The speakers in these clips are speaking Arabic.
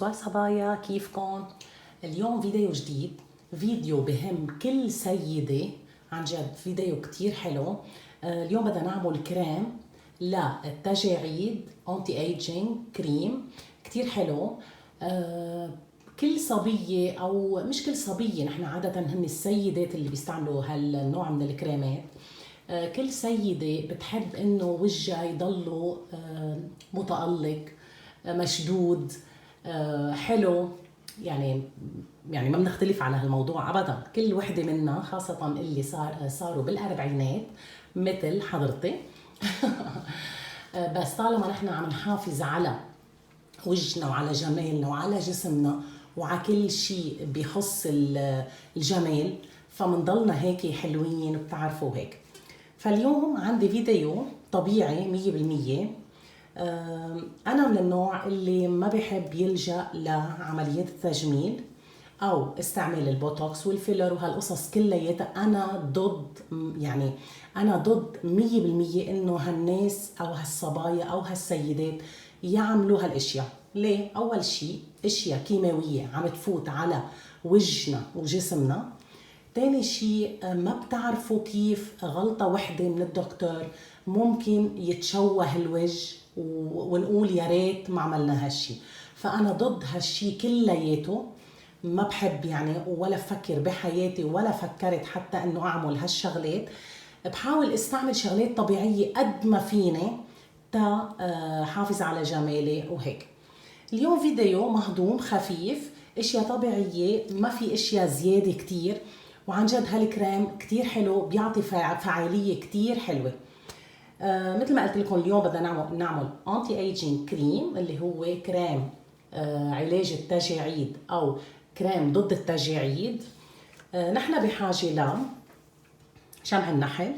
بونسوار صبايا، كيفكن؟ اليوم فيديو جديد، فيديو بهم كل سيدة، عن جد فيديو كتير حلو. اليوم بدنا نعمل كريم للتجاعيد، انتي ايجينج كريم كتير حلو. كل صبية او مش كل صبية، نحن عادة هن السيدات اللي بيستعملوا هالنوع من الكريمات. كل سيدة بتحب انه وجهها يضله متألق، مشدود، حلو. يعني ما بنختلف على هالموضوع ابدا. كل وحده منا خاصه اللي صاروا بالاربعينات مثل حضرتي بس طالما نحن عم نحافظ على وجهنا وعلى جمالنا وعلى جسمنا وعلى كل شيء بيخص الجمال، فمنضلنا هيك حلوين، بتعرفوا هيك. فاليوم عندي فيديو طبيعي 100%. أنا من النوع اللي ما بحب يلجأ لعمليات التجميل أو استعمال البوتوكس والفيلر وهالقصص كلياتها. أنا ضد 100% إنه هالناس أو هالصبايا أو هالسيدات يعملوا هالأشياء. ليه؟ أول شيء أشياء كيماوية عم تفوت على وجهنا وجسمنا. تاني شيء ما بتعرفوا كيف غلطة وحدة من الدكتور ممكن يتشوه الوجه ونقول يا ريت ما عملنا هالشي. فأنا ضد هالشي كلياته، ما بحب ولا بفكر بحياتي ولا فكرت حتى انه اعمل هالشغلات. بحاول استعمل شغلات طبيعية قد ما فيني تا حافظ على جمالي وهيك. اليوم فيديو مهضوم خفيف، اشياء طبيعية، ما في اشياء زيادة كتير. وعن جد هالكريم كتير حلو، بيعطي فعالية كتير حلوة. مثل ما قلت لكم اليوم بدنا نعمل انتي ايجينج كريم، اللي هو كريم علاج التجاعيد او كريم ضد التجاعيد. نحن بحاجة شمع النحل،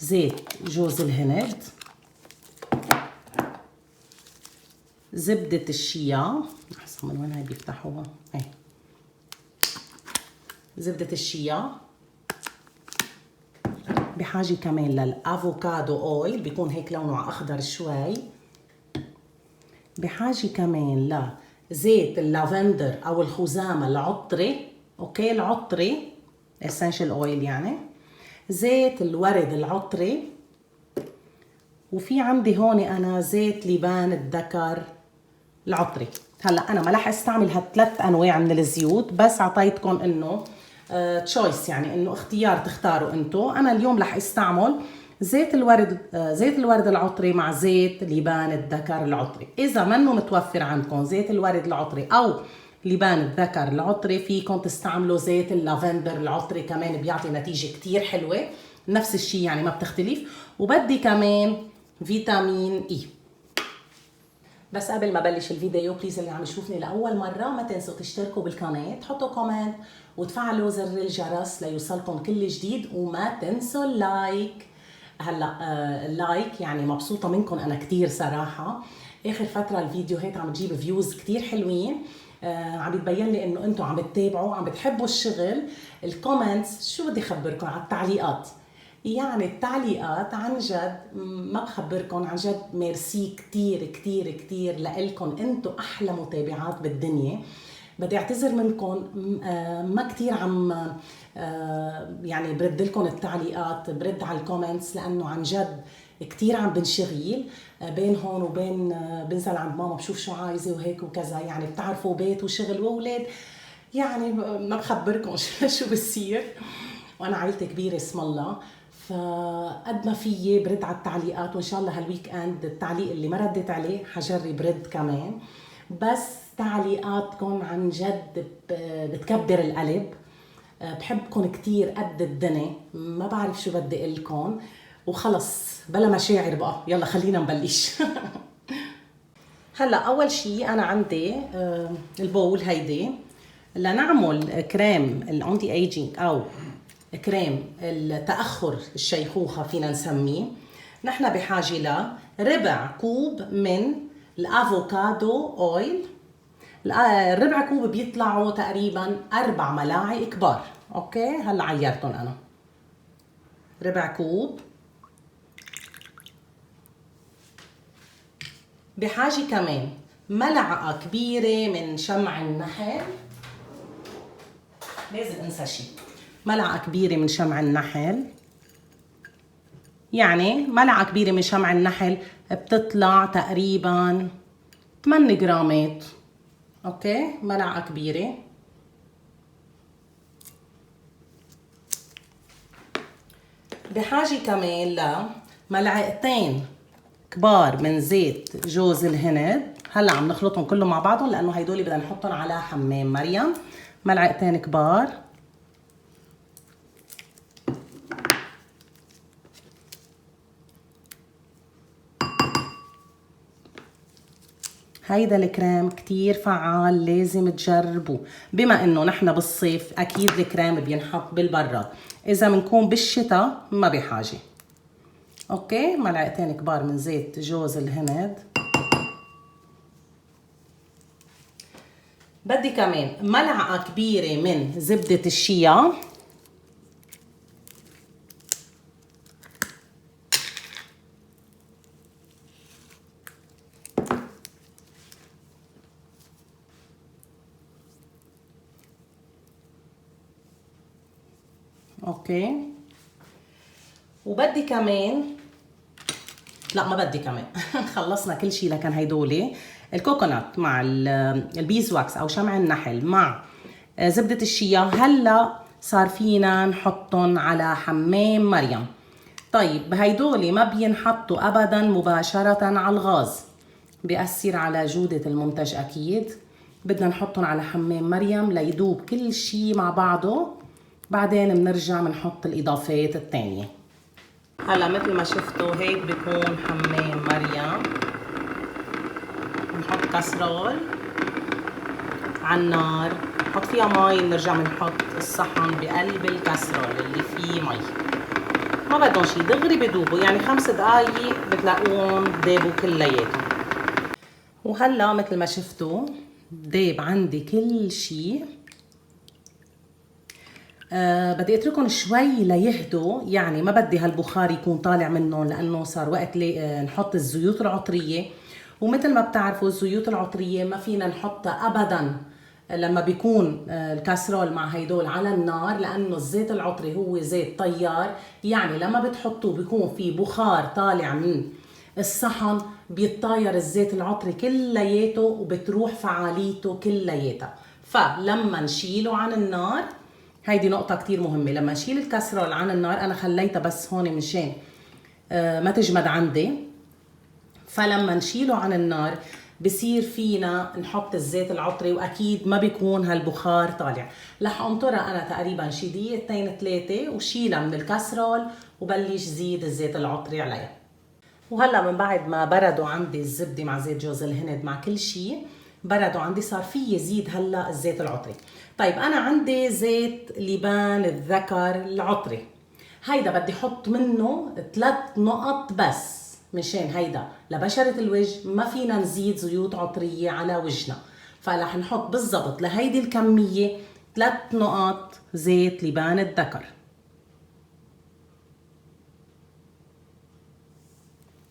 زيت جوز الهند، زبدة الشيا. احسن من وين هاي بيفتحوها هاي. زبدة الشيا. بحاجة كمان للافوكادو اويل، بيكون هيك لونه اخضر شوي. بحاجة كمان لزيت اللافندر او الخزامة العطري، اوكي العطري essential oil زيت الورد العطري. وفي عندي هون انا زيت لبان الذكر العطري. هلا انا ما رح استعمل هالثلاث انواع من الزيوت، بس اعطيتكم انه تشويس، انه اختيار تختاروا انتم. انا اليوم رح استعمل زيت الورد العطري مع زيت لبان الذكر العطري. اذا منه متوفر عندكم زيت الورد العطري او لبان الذكر العطري، فيكم تستعملوا زيت اللافندر العطري، كمان بيعطي نتيجة كتير حلوة. نفس الشيء ما بتختلف. وبدي كمان فيتامين اي. بس قبل ما بلش الفيديو، بليز اللي عم يشوفني لاول مره ما تنسوا تشتركوا بالقناه، تحطوا كومنت وتفعلوا زر الجرس ليوصلكم كل جديد، وما تنسوا اللايك. هلا اللايك مبسوطه منكم انا كثير صراحه. اخر فتره الفيديوهات عم تجيب فيوز كثير حلوين. عم بتبين لي انه انتم عم تتابعوا، عم بتحبوا الشغل. الكومنتس شو بدي اخبركم على التعليقات. التعليقات عن جد ما بخبركم، عن جد ميرسي كتير كتير كتير لإلكم. انتم احلى متابعات بالدنيا. بدي اعتذر منكم، ما كتير عم برد لكم التعليقات، برد على الكومنتس، لانه عن جد كتير عم بنشغل بين هون وبين بنزل عند ماما بشوف شو عايزه وهيك وكذا. بتعرفوا بيت وشغل واولاد، ما بخبركم شو بصير. وانا عائلتي كبيره اسم الله، فقد ما فيي برد على التعليقات. وان شاء الله هالويك اند التعليق اللي ما ردت عليه حجرب رد كمان. بس تعليقاتكم عن جد بتكبر القلب. بحبكم كتير قد الدنيا، ما بعرف شو بدي قلكم. وخلص بلا مشاعر بقى، يلا خلينا نبلش. هلا اول شيء انا عندي البول هيدي لنعمل كريم الانتي ايجينج او كريم التأخر الشيخوخة فينا نسميه. نحن بحاجة لربع كوب من الافوكادو اويل. الربع كوب بيطلعوا تقريبا 4 ملاعق كبار. اوكي هلا عيرتهم انا. ربع كوب. بحاجة كمان ملعقة كبيرة من شمع النحل. لازم انسى شيء. ملعقة كبيرة من شمع النحل، يعني ملعقة كبيرة من شمع النحل بتطلع تقريبا 8 جرامات. اوكي، ملعقة كبيرة. بحاجة كمان لملعقتين كبار من زيت جوز الهند. هلا عم نخلطهم كلهم مع بعضهم لانه هيدول بدنا نحطهم على حمام مريم. ملعقتين كبار. هيدا الكريم كتير فعال، لازم تجربوه. بما انه نحن بالصيف اكيد الكريم بينحط بالبراد، اذا بنكون بالشتاء ما بحاجة. اوكي، ملعقتين كبار من زيت جوز الهند. بدي كمان ملعقة كبيرة من زبدة الشيا. اوكي، وبدي كمان، لا ما بدي كمان خلصنا كل شيء. لكن هيدولي الكوكونات مع البيز واكس او شمع النحل مع زبدة الشيا هلا صار فينا نحطهم على حمام مريم. طيب هيدولي ما بينحطوا ابدا مباشرة على الغاز، بيأثر على جودة المنتج اكيد. بدنا نحطهم على حمام مريم ليدوب كل شيء مع بعضه، بعدين بنرجع بنحط الاضافات الثانية. هلا مثل ما شفتوا هيك بيكون حمام مريم. بنحط كاسرول على النار، نحط فيها مي، بنرجع بنحط الصحن بقلب الكاسرول اللي فيه مي. ما بدهم شي، دغري بدوبوا، يعني 5 دقايق بتلاقوهم دابوا كلياتهم. وهلا مثل ما شفتوا داب عندي كل شي. بدي اتركهم شوي ليهدوا، يعني ما بدي هالبخار يكون طالع منهم لانه صار وقت نحط الزيوت العطريه. ومثل ما بتعرفوا الزيوت العطريه ما فينا نحطها ابدا لما بيكون الكاسرول مع هيدول على النار، لانه الزيت العطري هو زيت طيار، يعني لما بتحطوه بيكون في بخار طالع من الصحن، بيتطاير الزيت العطري كلياته وبتروح فعاليته كلياتها. فلما نشيله عن النار، هيدي نقطة كتير مهمة، لما نشيل الكاسرول عن النار، أنا خليتها بس هون مشان ما تجمد عندي. فلما نشيله عن النار بصير فينا نحط الزيت العطري، وأكيد ما بيكون هالبخار طالع. رح أنطرها أنا تقريبا شي دقيقتين 3 وشيلها من الكاسرول وبلش زيد الزيت العطري عليها. وهلا من بعد ما بردوا عندي الزبدة مع زيت جوز الهند مع كل شي بردوا عندي، صار في يزيد هلا الزيت العطري. طيب انا عندي زيت لبان الذكر العطري، هيدا بدي احط منه 3 نقط بس، مشان هيدا لبشرة الوجه ما فينا نزيد زيوت عطرية على وجهنا. فرح نحط بالضبط لهيدي الكمية 3 نقط زيت لبان الذكر.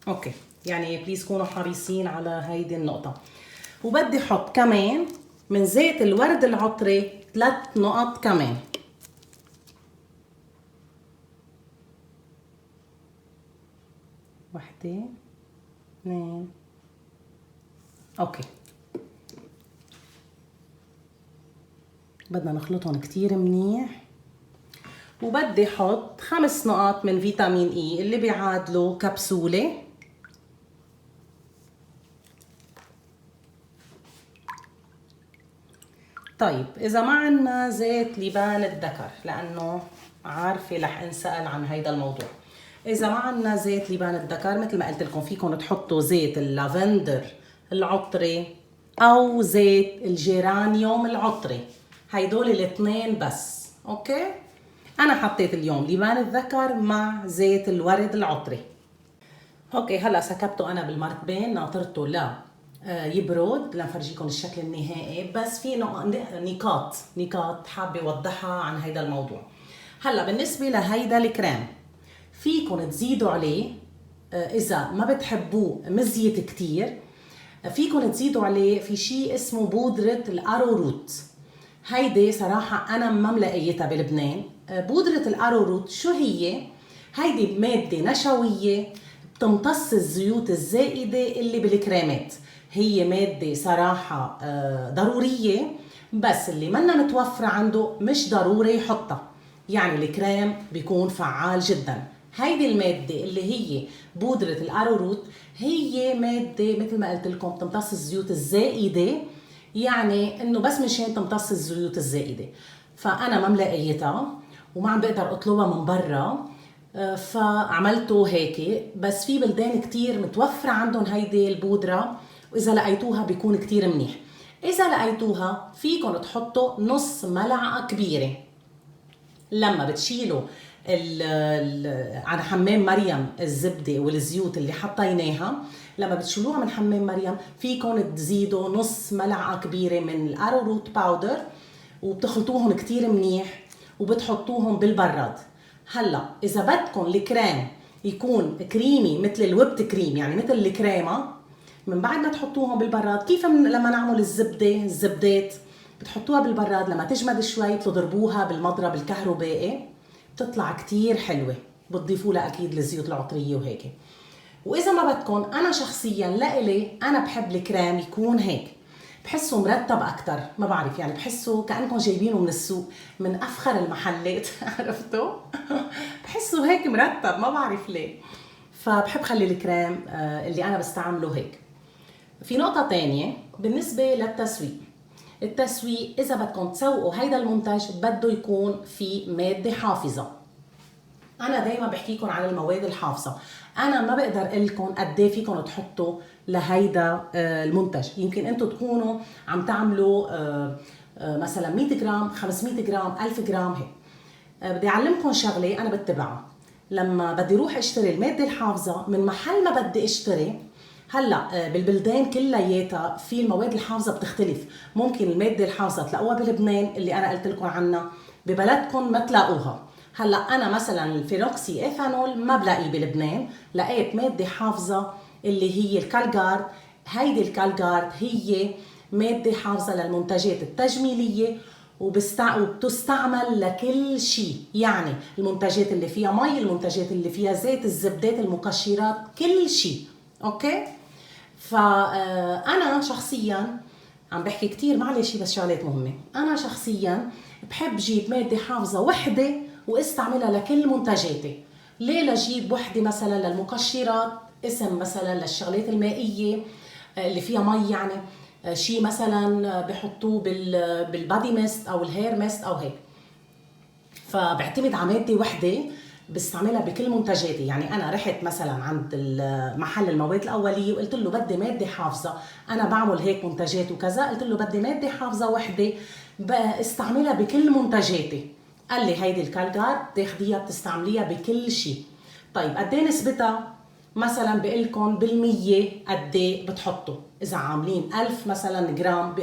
اوكي، يعني بليز كونوا حريصين على هيدي النقطة. وبدي احط كمان من زيت الورد العطري 3 نقط كمان. واحدة 2. اوكي، بدنا نخلطهم كتير منيح. وبدي احط 5 نقط من فيتامين اي اللي بيعادلوا كبسولة. طيب اذا ما عنا زيت لبان الذكر، لانه عارفه رح انسال عن هيدا الموضوع، اذا ما عنا زيت لبان الذكر مثل ما قلت لكم فيكم تحطوا زيت اللافندر العطري او زيت الجيرانيوم العطري، هيدول الاثنين بس. اوكي، انا حطيت اليوم لبان الذكر مع زيت الورد العطري. اوكي، هلا سكبته انا بالمرتبين، ناطرته يبرد لنفرجيكم الشكل النهائي. بس في نقاط حابه اوضحها عن هيدا الموضوع. هلا بالنسبه لهيدا الكريم فيكم تزيدوا عليه اذا ما بتحبوه مزيت كتير، فيكن تزيدوا عليه في شيء اسمه بودرة الأروروت. هيدي صراحة أنا ما ملاقيتها بلبنان. بودرة الأروروت شو هي؟ هيدي مادة نشوية بتمتص الزيوت الزائدة اللي بالكريمات. هي مادة صراحة ضرورية، بس اللي منا متوفرة عنده مش ضروري يحطها. يعني الكريم بيكون فعال جدا. هيدي المادة اللي هي بودرة الأروروت هي مادة مثل ما قلت لكم تمتص الزيوت الزائدة، يعني انه بس مشان تمتص الزيوت الزائدة. فأنا ما ملاقيتها وما عم بقدر اطلبها من برا، فعملته هيك. بس في بلدان كتير متوفرة عندهم هيدي البودرة، وإذا لقيتوها بيكون كتير منيح. إذا لقيتوها فيكن تحطوا نص ملعقة كبيرة. لما بتشيلوا عن حمام مريم الزبدة والزيوت اللي حطيناها، لما بتشيلوها من حمام مريم فيكن تزيدوا نص ملعقة كبيرة من الأروروت باودر، وبتخلطوهم كتير منيح وبتحطوهم بالبراد. هلا إذا بدكم الكريم يكون كريمي مثل الويبت كريم، يعني مثل الكريمة، من بعد ما تحطوهم بالبراد كيف لما نعمل الزبدات بتحطوها بالبراد، لما تجمد شوي بتضربوها بالمضرب الكهربائي بتطلع كتير حلوة. بتضيفوا لها أكيد الزيوت العطرية وهيك. وإذا ما بدكم، أنا شخصيا لإلي أنا بحب الكريم يكون هيك، بحسه مرتب أكتر. ما بعرف، يعني بحسه كأنكم جايبينه من السوق من أفخر المحلات عرفتوا؟ بحسه هيك مرتب، ما بعرف ليه. فبحب خلي الكريم اللي أنا بستعمله هيك. في نقطة تانية بالنسبة للتسويق. التسويق إذا بدكم تسوقوا هيدا المنتج بده يكون في مادة حافظة. أنا دايما بحكيكم عن المواد الحافظة. أنا ما بقدر أقلكم قد ايه فيكم تحطوا لهيدا المنتج. يمكن أنتوا تكونوا عم تعملوا مثلا 100 جرام، 500 جرام، 1000 جرام هيك. بدي أعلمكم شغلة أنا بتبعها. لما بدي روح اشتري المادة الحافظة من محل ما بدي اشتري، هلا بالبلدان كلياتها في المواد الحافظه بتختلف. ممكن الماده الحافظه تلاقوها بلبنان اللي انا قلت لكم عنها، ببلدكم ما تلاقوها. هلا انا مثلا الفينوكسي ايثانول ما بلاقيه بلبنان، لقيت ماده حافظه اللي هي الكالجارد. هيدي الكالجارد هي ماده حافظه للمنتجات التجميليه وبتستعمل لكل شيء، يعني المنتجات اللي فيها مي، المنتجات اللي فيها زيت، الزبدات، المكشرات، كل شيء. اوكي. فأنا شخصيا عم بحكي كتير، معلش بس شغلات مهمة. أنا شخصيا بحب جيب مادة حافظة وحدة واستعملها لكل منتجاتي. ليه لجيب وحدة مثلا للمكشرات، اسم مثلا للشغلات المائية اللي فيها مي، يعني شيء مثلا بحطوه بالبادي ميست أو الهير ميست أو هيك. فبعتمد على مادة وحدة بستعملها بكل منتجاتي. يعني انا رحت مثلا عند محل المواد الاوليه وقلت له بدي ماده حافظه، انا بعمل هيك منتجات وكذا، قلت له بدي ماده حافظه وحده بستعملها بكل منتجاتي. قال لي هيدي الكالجارد بتاخديها بتستعمليها بكل شيء. طيب قد ايه نسبتها؟ مثلا بقول لكم بالمية قد ايه بتحطوا. اذا عاملين 1000 مثلا جرام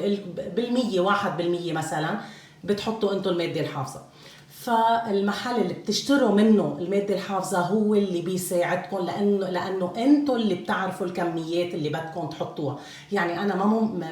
بالمية 1% مثلا بتحطوا انتم الماده الحافظه. فالمحل اللي بتشتروا منه المادة الحافظة هو اللي بيساعدكم، لأنه أنتم اللي بتعرفوا الكميات اللي بدكم تحطوها. يعني أنا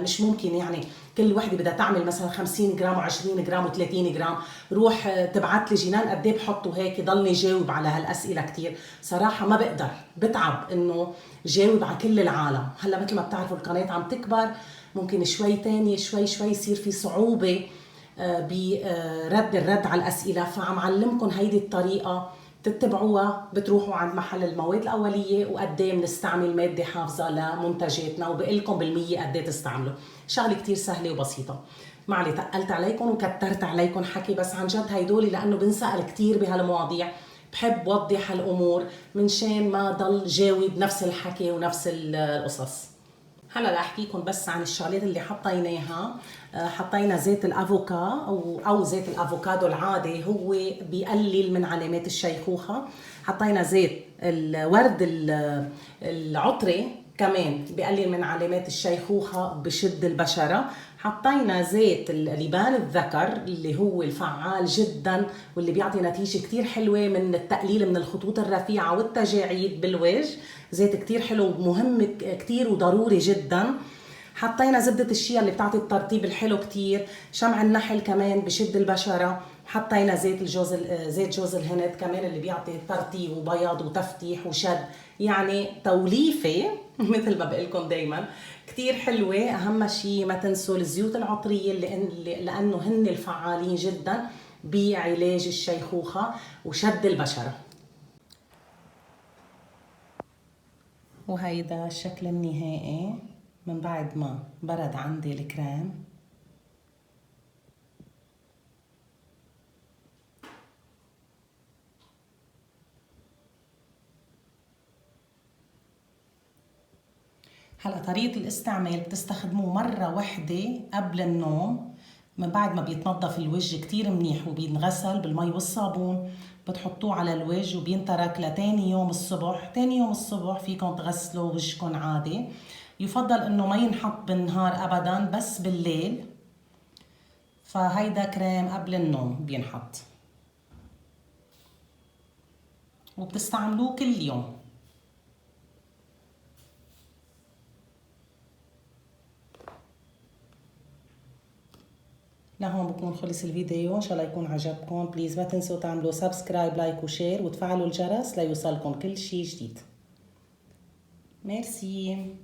مش ممكن يعني كل وحدة بدها تعمل مثلا 50 جرام و20 جرام و30 جرام روح تبعت لي جنان قد ايه بحطوا هيك ضلني جاوب على هالأسئلة كتير. صراحة ما بقدر، بتعب إنه جاوب على كل العالم. هلا مثل ما بتعرفوا القناة عم تكبر، ممكن شوي تاني شوي يصير في صعوبة الرد على الأسئلة. فعم علمكم هيدي الطريقة تتبعوها. بتروحوا عند محل المواد الأولية وقد ايه بنستعمل مادة حافظة لمنتجاتنا، وبقلكم بالمية قد ايه تستعملوا. شغلة كتير سهلة وبسيطة. معلي تقلت عليكم وكترت عليكم حكي، بس عن جد هيدولي لأنه بنسأل كتير بهالمواضيع، بحب وضح الأمور من شان ما ضل جاوب نفس الحكي ونفس القصص. هلا لاحكيكم بس عن الشغلات اللي حطيناها. حطينا زيت الافوكا او زيت الافوكادو العادي، هو بيقلل من علامات الشيخوخه. حطينا زيت الورد العطري كمان بيقلل من علامات الشيخوخه، بشد البشره. حطينا زيت لبان الذكر اللي هو الفعال جدا واللي بيعطي نتيجه كتير حلوه من التقليل من الخطوط الرفيعه والتجاعيد بالوجه. زيت كتير حلو ومهم كتير وضروري جدا. حطينا زبدة الشيا اللي بتعطي الترطيب الحلو كتير. شمع النحل كمان بشد البشرة. حطينا زيت جوز الهند كمان اللي بيعطي ترطيب وبياض وتفتيح وشد، يعني توليفة مثل ما بقول لكم دايما كتير حلوة. أهم شيء ما تنسوا الزيوت العطرية لأنه هن الفعالين جدا بعلاج الشيخوخة وشد البشرة. وهيدا الشكل النهائي من بعد ما برد عندي الكريم. هلا طريقة الاستعمال بتستخدموه مرة واحدة قبل النوم، من بعد ما بيتنظف الوجه كتير منيح وبينغسل بالمي والصابون، بتحطوه على الوجه وبينترك لتاني يوم الصبح. تاني يوم الصبح فيكم تغسلوا وجهكم عادي. يفضل انه ما ينحط بالنهار ابدا، بس بالليل. فهيدا كريم قبل النوم بينحط وبتستعملوه كل يوم. لهون بكون خلص الفيديو، ان شاء الله يكون عجبكم. بليز ما تنسوا تعملوا سبسكرايب لايك وشير وتفعلوا الجرس ليوصلكم كل شيء جديد. ميرسي.